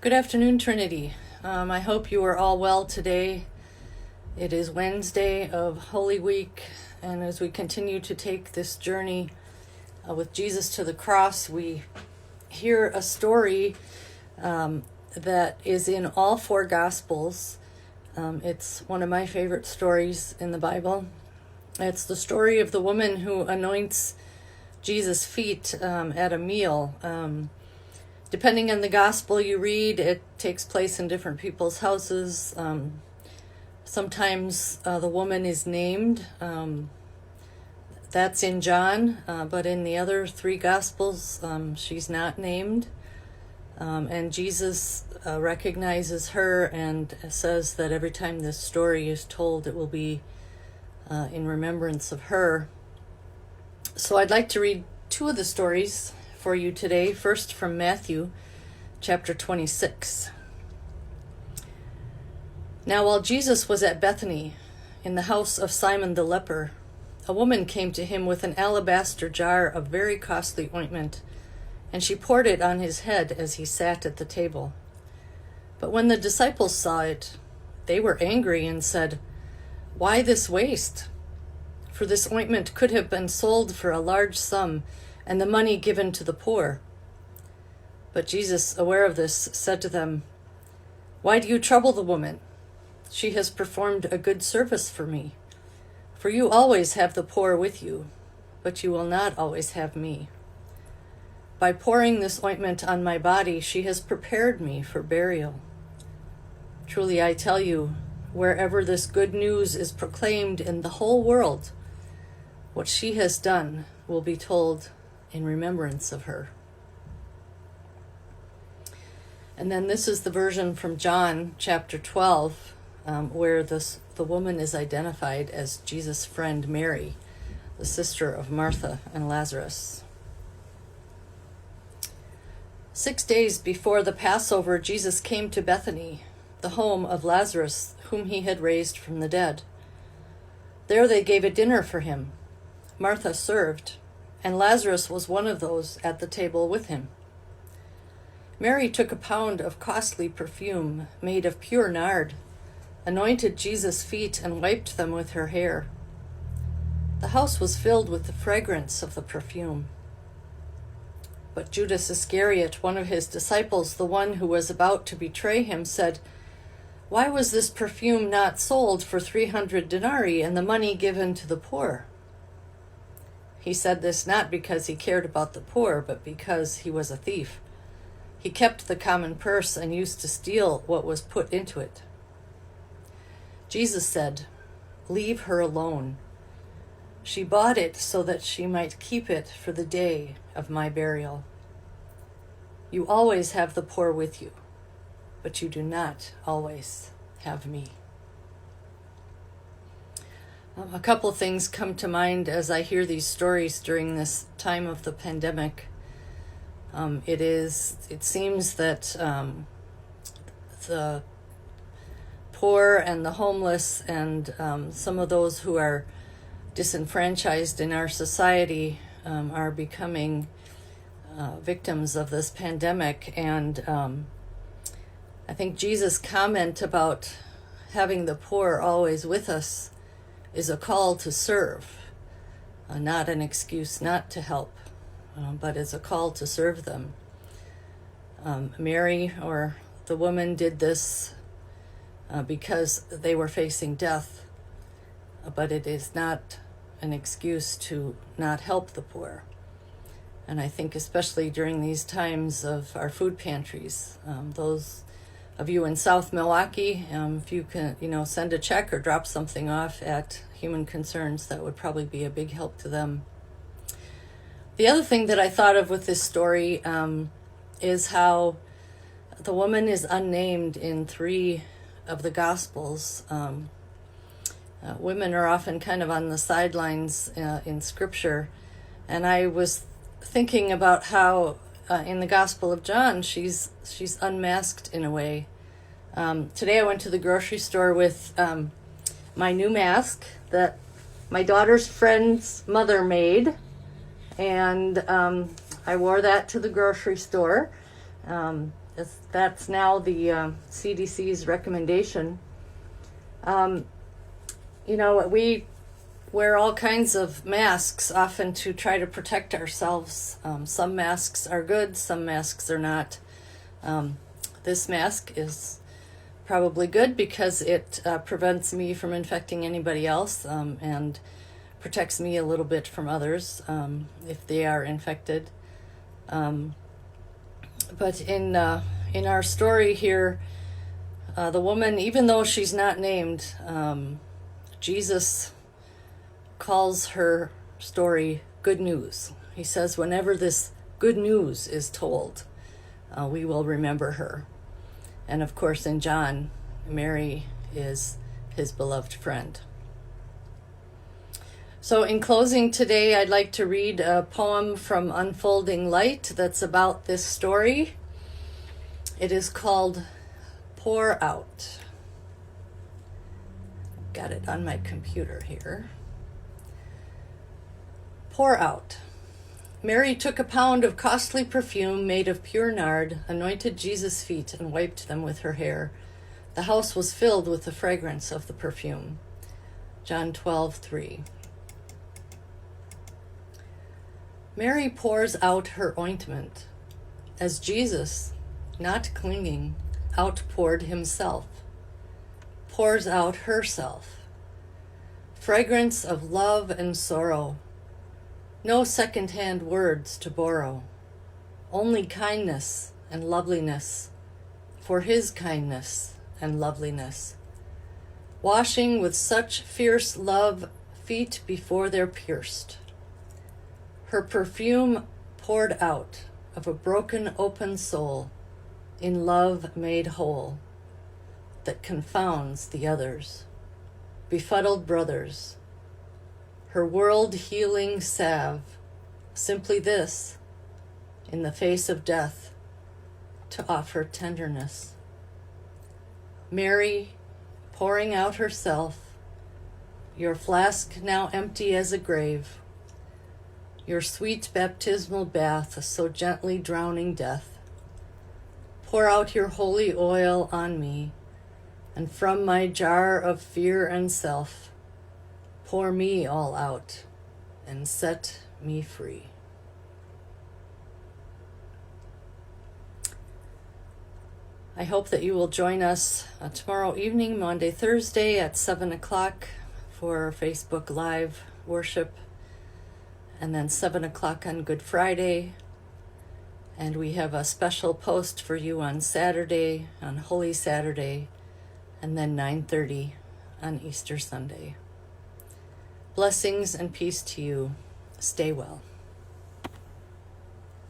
Good afternoon, Trinity. I hope you are all well today. It is Wednesday of Holy Week, and as we continue to take this journey with Jesus to the cross, we hear a story that is in all four Gospels. It's one of my favorite stories in the Bible. It's the story of the woman who anoints Jesus' feet at a meal. Depending on the gospel you read, it takes place in different people's houses. Sometimes the woman is named. That's in John, but in the other three gospels, she's not named. And Jesus recognizes her and says that every time this story is told, it will be in remembrance of her. So I'd like to read two of the stories for you today. First, from Matthew chapter 26. Now while Jesus was at Bethany, in the house of Simon the leper, a woman came to him with an alabaster jar of very costly ointment, and she poured it on his head as he sat at the table. But when the disciples saw it, they were angry and said, "Why this waste? For this ointment could have been sold for a large sum and the money given to the poor." But Jesus, aware of this, said to them, "Why do you trouble the woman? She has performed a good service for me. For you always have the poor with you, but you will not always have me. By pouring this ointment on my body, she has prepared me for burial. Truly I tell you, wherever this good news is proclaimed in the whole world, what she has done will be told in remembrance of her." And then this is the version from John chapter 12, where the woman is identified as Jesus' friend Mary, the sister of Martha and Lazarus. 6 days before the Passover, Jesus came to Bethany, the home of Lazarus, whom he had raised from the dead. There they gave a dinner for him. Martha served, and Lazarus was one of those at the table with him. Mary took a pound of costly perfume made of pure nard, anointed Jesus' feet, and wiped them with her hair. The house was filled with the fragrance of the perfume. But Judas Iscariot, one of his disciples, the one who was about to betray him, said, "Why was this perfume not sold for 300 denarii and the money given to the poor?" He said this not because he cared about the poor, but because he was a thief. He kept the common purse and used to steal what was put into it. Jesus said, "Leave her alone. She bought it so that she might keep it for the day of my burial. You always have the poor with you, but you do not always have me." A couple things come to mind as I hear these stories during this time of the pandemic. It seems that the poor and the homeless and some of those who are disenfranchised in our society are becoming victims of this pandemic. And I think Jesus' comment about having the poor always with us is a call to serve, not an excuse not to help, but is a call to serve them. Mary, or the woman, did this because they were facing death, but it is not an excuse to not help the poor. And I think especially during these times of our food pantries, those of you in South Milwaukee, if you can, send a check or drop something off at Human Concerns, that would probably be a big help to them. The other thing that I thought of with this story is how the woman is unnamed in 3 of the Gospels. Women are often kind of on the sidelines in Scripture, and I was thinking about how in the Gospel of John, she's unmasked in a way. Today I went to the grocery store with my new mask that my daughter's friend's mother made, and I wore that to the grocery store. That's now the CDC's recommendation. We wear all kinds of masks often to try to protect ourselves. Some masks are good, some masks are not. This mask is probably good because it prevents me from infecting anybody else, and protects me a little bit from others if they are infected. But in our story here, the woman, even though she's not named, Jesus calls her story good news. He says whenever this good news is told, we will remember her. And of course in John, Mary is his beloved friend. So in closing today, I'd like to read a poem from Unfolding Light that's about this story. It is called Pour Out. Got it on my computer here. Pour out. Mary took a pound of costly perfume made of pure nard, anointed Jesus' feet, and wiped them with her hair. The house was filled with the fragrance of the perfume. John 12:3. Mary pours out her ointment, as Jesus, not clinging, outpoured himself, pours out herself. Fragrance of love and sorrow, no second-hand words to borrow, only kindness and loveliness, for his kindness and loveliness. Washing with such fierce love feet before they're pierced. Her perfume poured out of a broken open soul, in love made whole, that confounds the others, befuddled brothers. Her world-healing salve, simply this, in the face of death, to offer tenderness. Mary, pouring out herself, your flask now empty as a grave, your sweet baptismal bath so gently drowning death. Pour out your holy oil on me, and from my jar of fear and self, pour me all out and set me free. I hope that you will join us tomorrow evening, Monday, Thursday at 7 o'clock for Facebook Live worship, and then 7 o'clock on Good Friday. And we have a special post for you on Saturday, on Holy Saturday, and then 9:30 on Easter Sunday. Blessings and peace to you. Stay well.